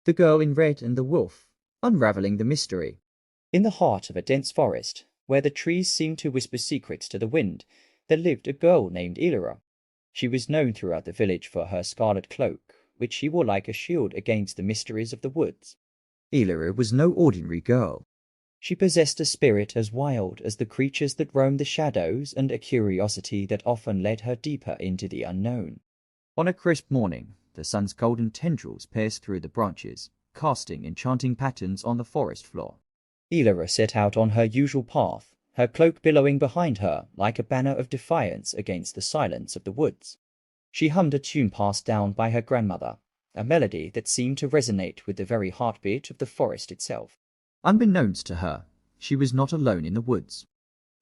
The Girl in Red and the Wolf, Unraveling the Mystery. In the heart of a dense forest, where the trees seemed to whisper secrets to the wind, there lived a girl named Elira. She was known throughout the village for her scarlet cloak, which she wore like a shield against the mysteries of the woods. Elira was no ordinary girl. She possessed a spirit as wild as the creatures that roam the shadows and a curiosity that often led her deeper into the unknown. On a crisp morning, the sun's golden tendrils pierced through the branches, casting enchanting patterns on the forest floor. Elira set out on her usual path, her cloak billowing behind her like a banner of defiance against the silence of the woods. She hummed a tune passed down by her grandmother, a melody that seemed to resonate with the very heartbeat of the forest itself. Unbeknownst to her, she was not alone in the woods.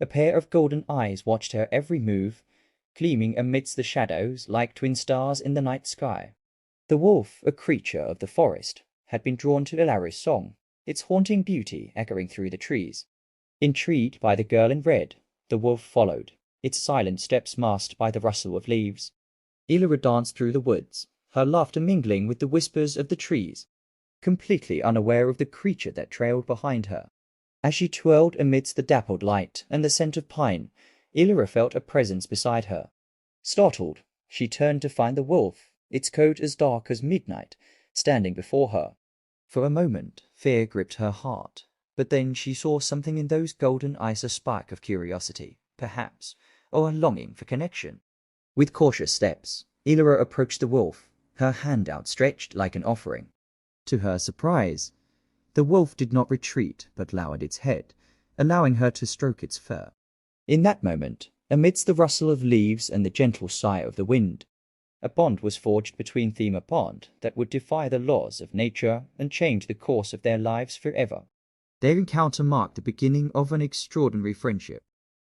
A pair of golden eyes watched her every move, gleaming amidst the shadows like twin stars in the night sky. The wolf, a creature of the forest, had been drawn to Elira's song, its haunting beauty echoing through the trees. Intrigued by the girl in red, the wolf followed, its silent steps masked by the rustle of leaves. Elira danced through the woods, her laughter mingling with the whispers of the trees, completely unaware of the creature that trailed behind her. As she twirled amidst the dappled light and the scent of pine, Elira felt a presence beside her. Startled, she turned to find the wolf, its coat as dark as midnight, standing before her. For a moment, fear gripped her heart, but then she saw something in those golden eyes, a spark of curiosity, perhaps, or a longing for connection. With cautious steps, Elira approached the wolf, her hand outstretched like an offering. To her surprise, the wolf did not retreat but lowered its head, allowing her to stroke its fur. In that moment, amidst the rustle of leaves and the gentle sigh of the wind, a bond was forged between them, a bond that would defy the laws of nature and change the course of their lives forever. Their encounter marked the beginning of an extraordinary friendship.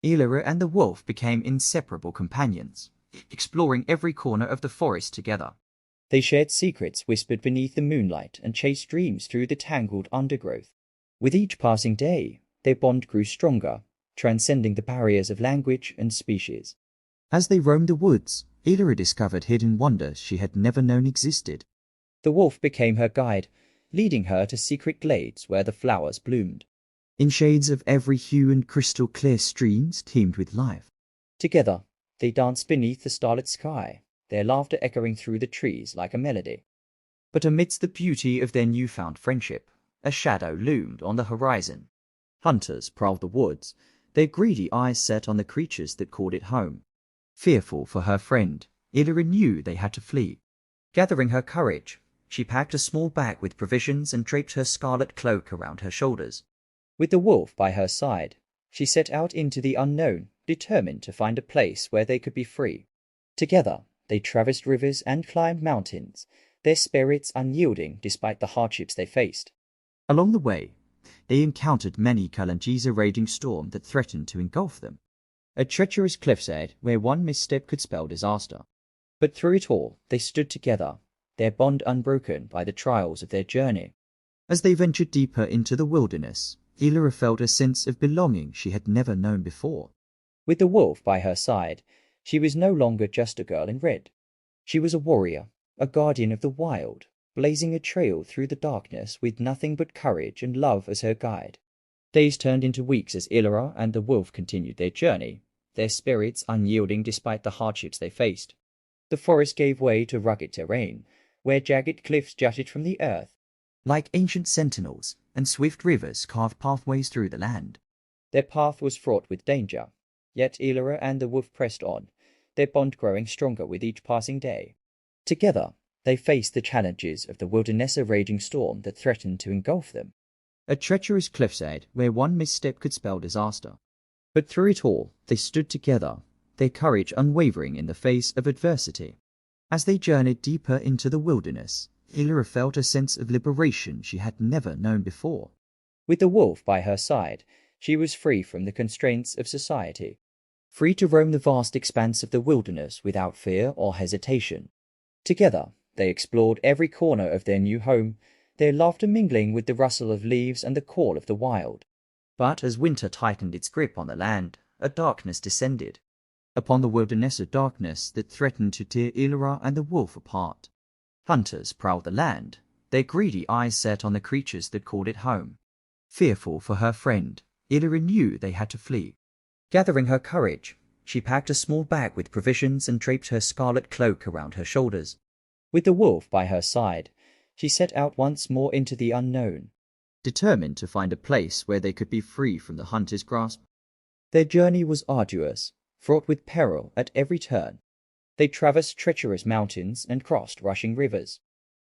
Elira and the wolf became inseparable companions, exploring every corner of the forest together. They shared secrets whispered beneath the moonlight and chased dreams through the tangled undergrowth. With each passing day, their bond grew stronger, transcending the barriers of language and species. As they roamed the woods, Elira discovered hidden wonders she had never known existed. The wolf became her guide, leading her to secret glades where the flowers bloomed. In shades of every hue and crystal clear streams teemed with life. Together, they danced beneath the starlit sky, their laughter echoing through the trees like a melody. But amidst the beauty of their newfound friendship, a shadow loomed on the horizon. Hunters prowled the woods, their greedy eyes set on the creatures that called it home. Fearful for her friend, Elira knew they had to flee. Gathering her courage, she packed a small bag with provisions and draped her scarlet cloak around her shoulders. With the wolf by her side, she set out into the unknown, determined to find a place where they could be free. Together, they traversed rivers and climbed mountains, their spirits unyielding despite the hardships they faced. Along the way, they encountered many challenges, a raging storm that threatened to engulf them. A treacherous cliffside where one misstep could spell disaster. But through it all, they stood together, their bond unbroken by the trials of their journey. As they ventured deeper into the wilderness, Elira felt a sense of belonging she had never known before. With the wolf by her side, she was no longer just a girl in red. She was a warrior, a guardian of the wild, blazing a trail through the darkness with nothing but courage and love as her guide. Days turned into weeks as Elira and the wolf continued their journey, their spirits unyielding despite the hardships they faced. The forest gave way to rugged terrain, where jagged cliffs jutted from the earth, like ancient sentinels, and swift rivers carved pathways through the land. Their path was fraught with danger, yet Elira and the wolf pressed on, their bond growing stronger with each passing day. Together, they faced the challenges of the wilderness, a raging storm that threatened to engulf them. A treacherous cliffside where one misstep could spell disaster. But through it all, they stood together, their courage unwavering in the face of adversity. As they journeyed deeper into the wilderness, Elira felt a sense of liberation she had never known before. With the wolf by her side, she was free from the constraints of society, free to roam the vast expanse of the wilderness without fear or hesitation. Together, they explored every corner of their new home, their laughter mingling with the rustle of leaves and the call of the wild. But as winter tightened its grip on the land, a darkness descended. Upon the wilderness, a darkness that threatened to tear Elira and the wolf apart. Hunters prowled the land, their greedy eyes set on the creatures that called it home. Fearful for her friend, Illyra knew they had to flee. Gathering her courage, she packed a small bag with provisions and draped her scarlet cloak around her shoulders. With the wolf by her side, she set out once more into the unknown, determined to find a place where they could be free from the hunter's grasp. Their journey was arduous, fraught with peril at every turn. They traversed treacherous mountains and crossed rushing rivers,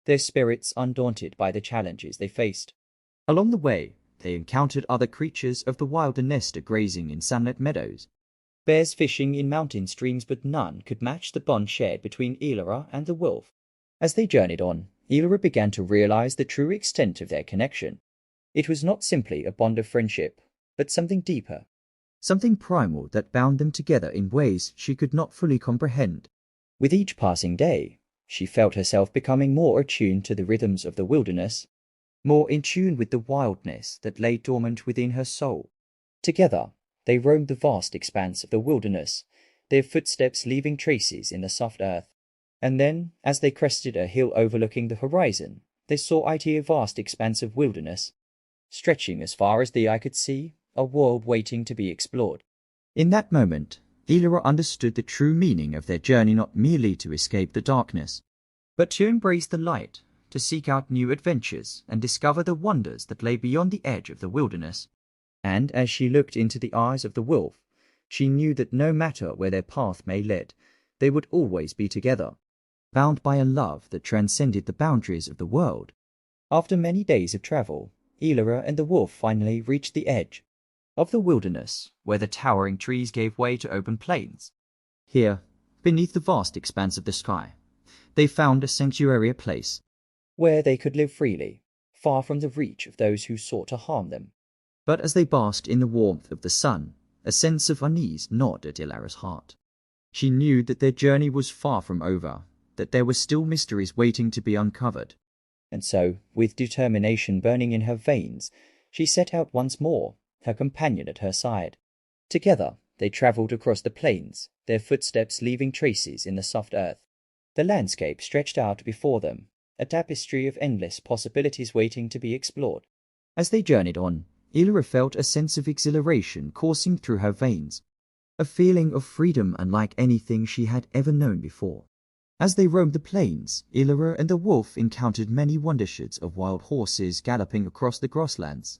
their spirits undaunted by the challenges they faced. Along the way, they encountered other creatures of the wilderness grazing in sunlit meadows, bears fishing in mountain streams, but none could match the bond shared between Illyra and the wolf. As they journeyed on, Illyra began to realize the true extent of their connection. It was not simply a bond of friendship, but something deeper, something primal that bound them together in ways she could not fully comprehend. With each passing day, she felt herself becoming more attuned to the rhythms of the wilderness, more in tune with the wildness that lay dormant within her soul. Together, they roamed the vast expanse of the wilderness, their footsteps leaving traces in the soft earth. And then, as they crested a hill overlooking the horizon, they saw a vast expanse of wilderness, stretching as far as the eye could see, a world waiting to be explored. In that moment, Illyra understood the true meaning of their journey, not merely to escape the darkness, but to embrace the light, to seek out new adventures and discover the wonders that lay beyond the edge of the wilderness. And as she looked into the eyes of the wolf, she knew that no matter where their path may lead, they would always be together, bound by a love that transcended the boundaries of the world. After many days of travel, Illyra and the wolf finally reached the edge of the wilderness, where the towering trees gave way to open plains. Here, beneath the vast expanse of the sky, they found a sanctuary, a place where they could live freely, far from the reach of those who sought to harm them. But as they basked in the warmth of the sun, a sense of unease gnawed at Illyra's heart. She knew that their journey was far from over, that there were still mysteries waiting to be uncovered. And so, with determination burning in her veins, she set out once more, her companion at her side. Together, they travelled across the plains, their footsteps leaving traces in the soft earth. The landscape stretched out before them, a tapestry of endless possibilities waiting to be explored. As they journeyed on, Illyra felt a sense of exhilaration coursing through her veins, a feeling of freedom unlike anything she had ever known before. As they roamed the plains, Illyra and the wolf encountered many wondersheds of wild horses galloping across the grasslands,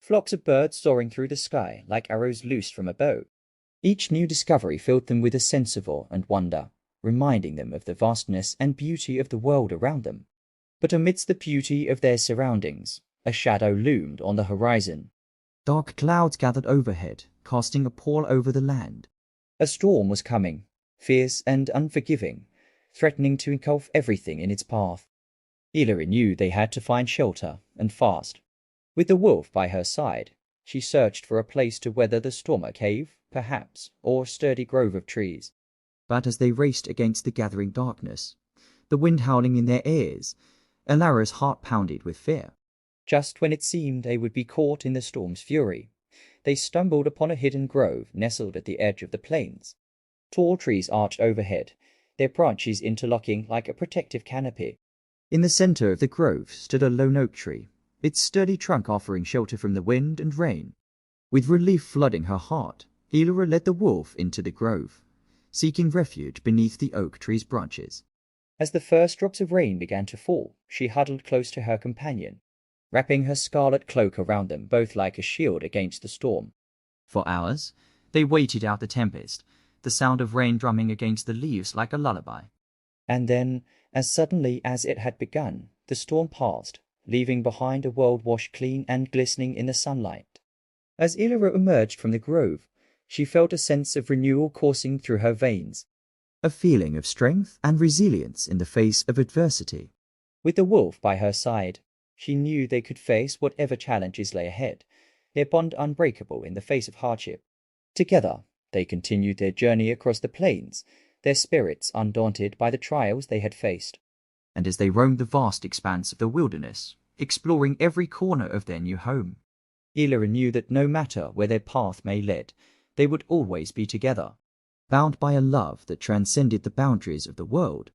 flocks of birds soaring through the sky like arrows loosed from a bow. Each new discovery filled them with a sense of awe and wonder, reminding them of the vastness and beauty of the world around them. But amidst the beauty of their surroundings, a shadow loomed on the horizon. Dark clouds gathered overhead, casting a pall over the land. A storm was coming, fierce and unforgiving, threatening to engulf everything in its path. Illyra knew they had to find shelter, and fast. With the wolf by her side, she searched for a place to weather the storm, a cave, perhaps, or a sturdy grove of trees. But as they raced against the gathering darkness, the wind howling in their ears, Illyra's heart pounded with fear. Just when it seemed they would be caught in the storm's fury, they stumbled upon a hidden grove nestled at the edge of the plains. Tall trees arched overhead, their branches interlocking like a protective canopy. In the center of the grove stood a lone oak tree, its sturdy trunk offering shelter from the wind and rain. With relief flooding her heart, Illyra led the wolf into the grove, seeking refuge beneath the oak tree's branches. As the first drops of rain began to fall, she huddled close to her companion, wrapping her scarlet cloak around them both like a shield against the storm. For hours, they waited out the tempest, the sound of rain drumming against the leaves like a lullaby. And then, as suddenly as it had begun, the storm passed, leaving behind a world washed clean and glistening in the sunlight. As Illyra emerged from the grove, she felt a sense of renewal coursing through her veins, a feeling of strength and resilience in the face of adversity. With the wolf by her side, she knew they could face whatever challenges lay ahead, their bond unbreakable in the face of hardship. Together, they continued their journey across the plains, their spirits undaunted by the trials they had faced. And as they roamed the vast expanse of the wilderness, exploring every corner of their new home, Illyra knew that no matter where their path may lead, they would always be together, bound by a love that transcended the boundaries of the world.